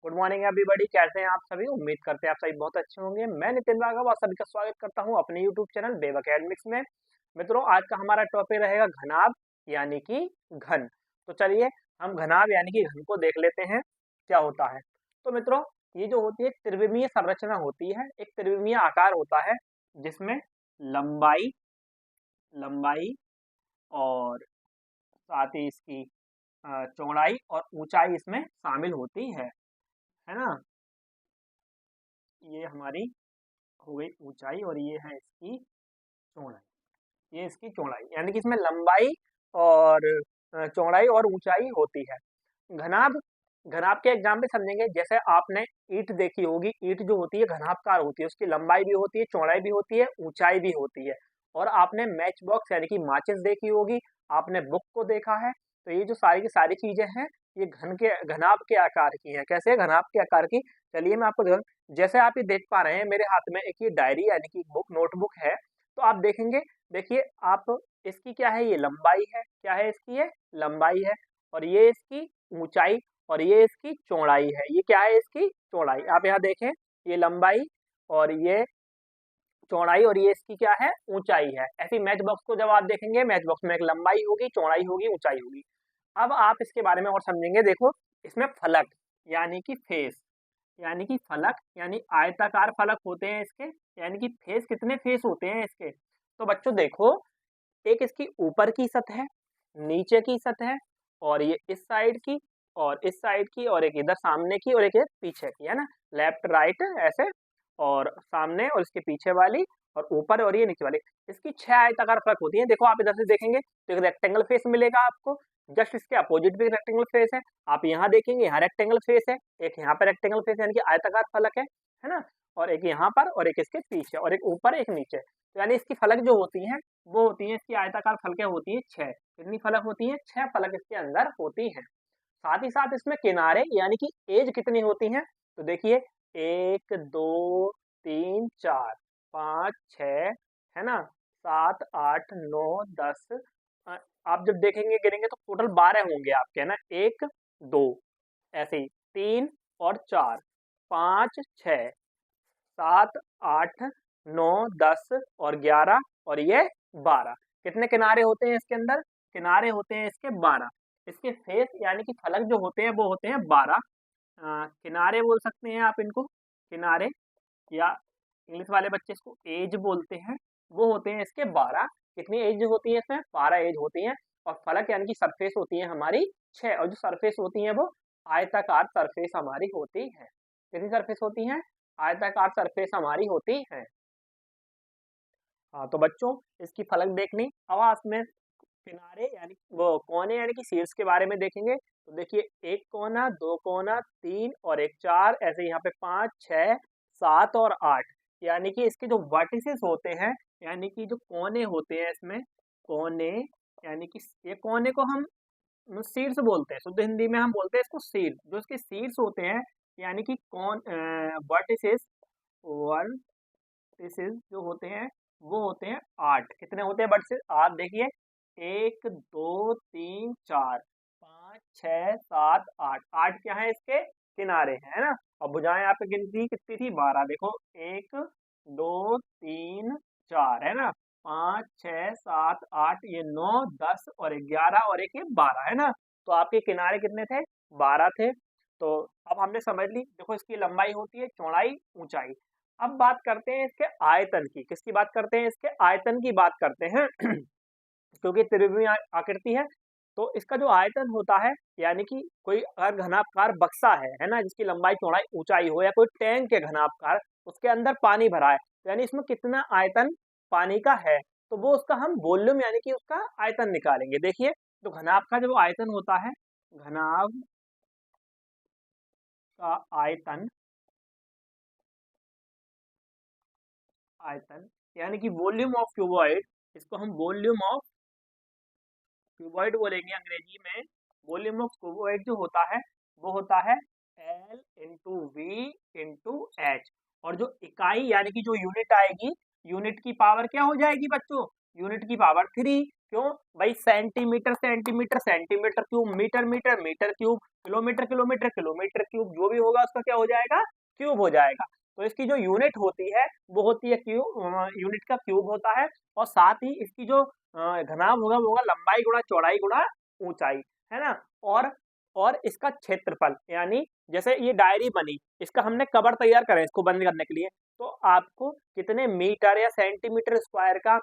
Good morning everybody. कैसे हैं आप सभी? उम्मीद करते हैं आप सभी बहुत अच्छे होंगे। मैं नितिन राघव आप सभी का स्वागत करता हूं अपने यूट्यूब चैनल वेव एकेडमिक्स में। मित्रों, आज का हमारा टॉपिक रहेगा घनाभ यानी कि घन। तो चलिए हम घनाभ यानी कि घन को देख लेते हैं क्या होता है। तो मित्रों, ये जो होती है त्रिविमीय संरचना होती है, एक त्रिविमीय आकार होता है जिसमें लंबाई लंबाई और साथ ही इसकी चौड़ाई और ऊंचाई इसमें शामिल होती है ना। ये हमारी हो गई ऊंचाई और ये है इसकी चौड़ाई। ये इसकी चौड़ाई यानी कि इसमें लंबाई और चौड़ाई और ऊंचाई होती है। घनाभ घनाभ के एग्जाम्पल समझेंगे। जैसे आपने ईंट देखी होगी, ईंट जो होती है घनाभकार होती है, उसकी लंबाई भी होती है, चौड़ाई भी होती है, ऊंचाई भी होती है। और आपने मैच बॉक्स यानी कि माचिस देखी होगी, आपने बुक को देखा है। तो ये जो सारी की सारी चीजें हैं ये घनाभ के आकार की हैं। कैसे? घनाभ के आकार की। चलिए मैं आपको जैसे आप ये देख पा रहे हैं मेरे हाथ में एक ये डायरी यानी कि बुक नोटबुक है। तो आप देखेंगे, देखिए आप, इसकी क्या है? ये लंबाई है। क्या है इसकी? ये लंबाई है। और ये इसकी ऊंचाई और ये इसकी चौड़ाई है। ये क्या है? इसकी चौड़ाई। आप यहाँ देखें, ये लंबाई और ये चौड़ाई और ये इसकी क्या है? ऊंचाई है। ऐसी मैच बॉक्स को जब आप देखेंगे, मैच बॉक्स में एक लंबाई होगी, चौड़ाई होगी, ऊंचाई होगी। अब आप इसके बारे में और समझेंगे। देखो, इसमें फलक यानी कि फेस यानी कि फलक यानी आयताकार फलक होते हैं इसके। यानी कि फेस, कितने फेस होते हैं इसके? तो बच्चों देखो, एक इसकी ऊपर की सतह, नीचे की सतह, और ये इस साइड की और इस साइड की, और एक इधर सामने की और एक इधर पीछे की, है ना। लेफ्ट राइट ऐसे, और सामने और इसके पीछे वाली, और ऊपर और ये नीचे वाली। इसकी 6 आयताकार फलक होती हैं। देखो आप इधर से देखेंगे तो एक रेक्टेंगल फेस मिलेगा आपको। जस्ट इसके अपोजिट भी रेक्टेंगल फेस है। आप यहाँ देखेंगे, यहाँ रेक्टेंगल फेस है, एक यहाँ पे रेक्टेंगल फेस यानी कि आयताकार फलक है ना। और एक यहाँ पर और एक इसके पीछे, और एक ऊपर एक नीचे। तो यानी इसकी फलक जो होती हैं वो होती हैं, इसकी आयताकार फलकें होती हैं 6। कितनी फलक होती हैं? 6 फलक इसके अंदर होती हैं। साथ ही साथ इसमें किनारे यानी कि एज कितनी होती हैं? तो देखिए, 1 2 3 4 5 6, है ना, 7 8 9 10। आप जब देखेंगे गिनेंगे तो टोटल 12 होंगे आपके, है ना। 1 2 ऐसे ही, 3 और 4 5 6 7 8 9 10 और 11 और ये 12। कितने किनारे होते हैं इसके अंदर? किनारे होते हैं इसके 12। इसके फेस यानी कि फलक जो होते हैं वो होते हैं 12। किनारे बोल सकते हैं आप इनको, किनारे, या इंग्लिश वाले बच्चे इसको एज बोलते हैं। वो होते हैं इसके 12। कितनी एज होती है इसमें? 12 एज होती हैं। और फलक यानी कि सरफेस होती है हमारी 6। और जो सरफेस होती है वो आयताकार सरफेस हमारी होती है। कितनी सरफेस होती है? आयताकार सरफेस हमारी होती है। हाँ तो बच्चों, इसकी फलक देखनी। अब इसमें किनारे यानी वो कोने यानी कि शीर्ष के बारे में देखेंगे। तो देखिए, एक कोना, दो कोना, 3 और एक 4, ऐसे यहाँ पे 5 6 7 और 8। यानी कि इसके जो वर्टिसेस होते हैं, यानी कि जो कोने होते हैं इसमें, कोने यानी कि ये कोने को हम शीर्ष बोलते हैं। शुद्ध हिंदी में हम बोलते हैं इसको शीर्ष। जो इसके शीर्ष होते हैं यानी कि कौन वर्टिसेस वर्टिसेस जो होते हैं वो होते हैं 8। कितने होते हैं वर्टिसेस? 8। देखिए, 1 2 3 4 5 6 7 8। 8 क्या है? इसके किनारे हैं, है ना। और भुजाएं यहाँ पे गिनती कितनी थी? 12। देखो, 1 2 3 4, है ना, 5 6 7 8, ये 9 10 और 11 और एक ये 12, है ना। तो आपके किनारे कितने थे? 12 थे। तो अब हमने समझ ली। देखो, इसकी लंबाई होती है, चौड़ाई, ऊंचाई। अब बात करते हैं इसके आयतन की। किसकी बात करते हैं? इसके आयतन की बात करते हैं। क्योंकि त्रिविमीय आकृति है, तो इसका जो आयतन होता है, यानी कि कोई अगर घनाभकार बक्सा है ना, जिसकी लंबाई चौड़ाई ऊंचाई हो, या कोई टैंक है घनाभकार, उसके अंदर पानी भरा है, तो यानी इसमें कितना आयतन पानी का है, तो वो उसका हम वॉल्यूम यानी कि उसका आयतन निकालेंगे। देखिए, तो घनाभ का जो आयतन होता है, घनाभ का आयतन आयतन यानी कि वॉल्यूम ऑफ क्यूबॉइड, इसको हम वॉल्यूम ऑफ क्यूबॉइड बोलेंगे अंग्रेजी में। वॉल्यूम ऑफ क्यूबॉइड जो होता है वो होता है L into V into H. और जो इकाई यानी कि जो यूनिट आएगी, यूनिट की पावर क्या हो जाएगी बच्चों? यूनिट की पावर 3। क्यों भाई, centimetre centimetre centimetre cube, metre metre metre cube, kilometre kilometre kilometre cube, जो भी होगा उसका क्या हो जाएगा, क्यूब हो जाएगा। तो इसकी जो यूनिट होती है वो होती है क्यूब, यूनिट का क्यूब होता है। और साथ ही इसकी जो घनाभ होगा वो होगा लंबाई गुणा चौड़ाई गुणा ऊंचाई, है ना। और इसका क्षेत्रफल, यानी जैसे ये डायरी बनी, इसका हमने कवर तैयार करा है इसको बंद करने के लिए, तो आपको कितने मीटर या सेंटीमीटर स्क्वायर का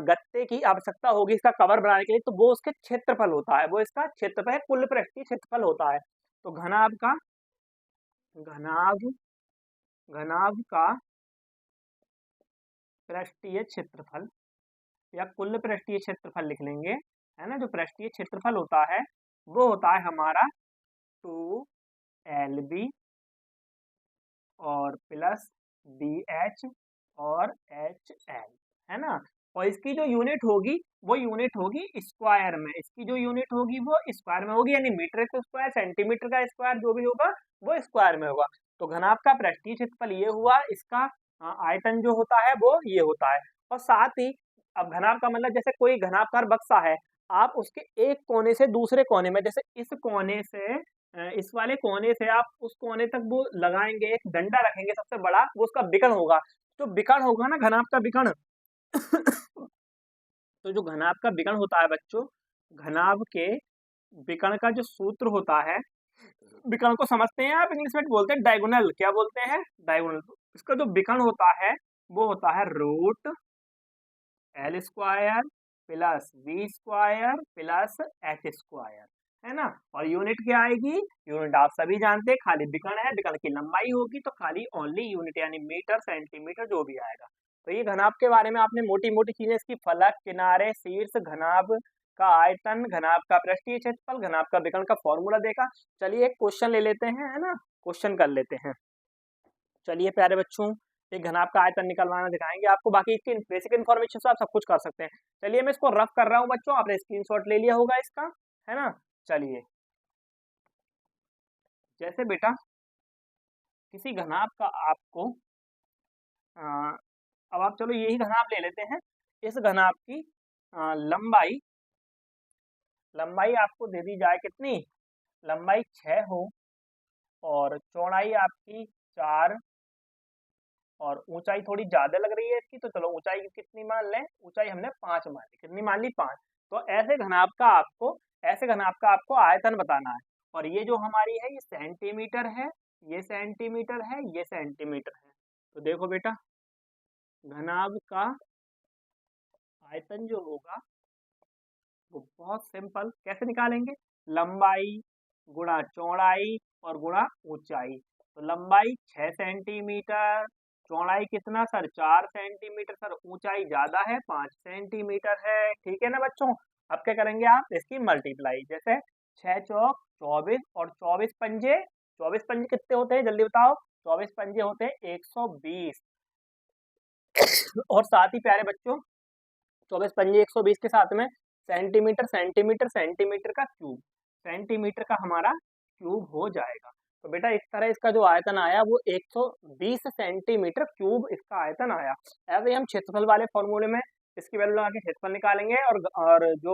गत्ते की आवश्यकता होगी इसका कवर बनाने के लिए, तो वो उसके क्षेत्रफल होता है, वो इसका क्षेत्रफल है, कुल पृष्ठीय क्षेत्रफल होता है। तो घनाभ का घनाभ घनाभ का पृष्ठीय क्षेत्रफल या कुल पृष्ठीय क्षेत्रफल लिख लेंगे, है ना। जो पृष्ठीय क्षेत्रफल होता है वो होता है हमारा 2LB और प्लस BH और HL, है ना। और इसकी जो यूनिट होगी वो यूनिट होगी स्क्वायर में, इसकी जो यूनिट होगी वो स्क्वायर में होगी, यानी मीटर का स्क्वायर, सेंटीमीटर का स्क्वायर, जो भी होगा वो स्क्वायर में होगा। तो घनाभ का पृष्ठीय क्षेत्रफल ये हुआ, इसका आयतन जो होता है वो ये होता है। और साथ ही अब घनाभ का मतलब जैसे कोई घनाभकार बक्सा है, आप उसके एक कोने से दूसरे कोने में, जैसे इस कोने से इस वाले कोने से आप उस कोने तक वो लगाएंगे, एक डंडा रखेंगे सबसे बड़ा, वो उसका विकर्ण होगा। तो विकर्ण होगा ना घनाभ का विकर्ण तो जो घनाभ का विकर्ण होता है बच्चों, घनाभ के विकर्ण का जो सूत्र होता है, विकर्ण को समझते हैं आप, इंग्लिश में बोलते हैं डायगोनल, क्या बोलते हैं, डायगोनल। इसका जो विकर्ण होता है वो होता है √L square plus V square plus H square, है ना। और यूनिट क्या आएगी, यूनिट आप सभी जानते हैं, खाली विकर्ण है, विकर्ण की लंबाई होगी तो खाली ओनली यूनिट, यानी मीटर सेंटीमीटर जो भी आएगा। तो ये घनाभ के बारे में आपने मोटी मोटी चीजें, इसकी फलक, किनारे, शीर्ष, घनाभ का आयतन, घनाभ का पृष्ठीय क्षेत्रफल, घनाभ का विकर्ण का फॉर्मूला देखा। चलिए एक क्वेश्चन ले लेते हैं, है ना, क्वेश्चन कर लेते हैं। चलिए प्यारे बच्चों, एक घनाभ का आयतन निकलवाना दिखाएंगे आपको, बाकी इसकी बेसिक इन्फॉर्मेशन से आप सब कुछ कर सकते हैं। चलिए मैं इसको रफ कर रहा हूँ बच्चों, आपने स्क्रीनशॉट ले लिया होगा इसका, है ना। चलिए, जैसे बेटा किसी घनाभ का आपको अब आप चलो यही घनाभ ले लेते हैं। इस घनाभ की लंबाई लंबाई आपको दे दी जाए कितनी, लंबाई 6 हो और चौड़ाई आपकी 4 और ऊंचाई थोड़ी ज्यादा लग रही है इसकी, तो चलो ऊंचाई कितनी मान लें, ऊंचाई हमने 5 मान ली, कितनी मान ली, 5। तो ऐसे घनाभ का आपको आयतन बताना है। और ये जो हमारी है ये सेंटीमीटर है, ये सेंटीमीटर है, ये सेंटीमीटर है। तो देखो बेटा, घनाभ का आयतन जो होगा वो बहुत सिंपल, कैसे निकालेंगे, लंबाई गुणा चौड़ाई और गुणा ऊंचाई। तो लंबाई 6 सेंटीमीटर, चौड़ाई कितना सर, 4 सेंटीमीटर सर, ऊंचाई ज्यादा है 5 सेंटीमीटर है, ठीक है ना बच्चों। अब क्या करेंगे आप, इसकी मल्टीप्लाई, जैसे 6 चौक 24 और 24 पंजे, 24 पंजे कितने होते हैं जल्दी बताओ, 24 पंजे होते हैं 120। और साथ ही प्यारे बच्चों 24 पंजे 120 के साथ में सेंटीमीटर सेंटीमीटर सेंटीमीटर का क्यूब, सेंटीमीटर का हमारा क्यूब हो जाएगा। तो बेटा इस तरह इसका जो आयतन आया वो 120 सेंटीमीटर क्यूब इसका आयतन आया। ऐसे ही हम क्षेत्रफल वाले फॉर्मूले में इसकी वैल्यू लगा के क्षेत्रफल निकालेंगे और जो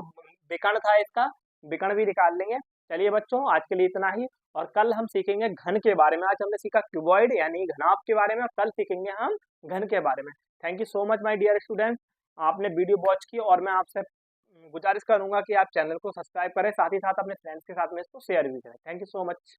विकर्ण था इसका विकर्ण भी निकाल लेंगे। चलिए बच्चों आज के लिए इतना ही, और कल हम सीखेंगे घन के बारे में। आज हमने सीखा क्यूबॉइड यानी घनाभ के बारे में, और कल सीखेंगे हम घन के बारे में। Thank you so much my dear students, आपने वीडियो वॉच की, और मैं आपसे गुजारिश करूंगा कि आप चैनल को सब्सक्राइब करें, साथ ही साथ अपने फ्रेंड्स के साथ में इसको शेयर भी करें। Thank you so much.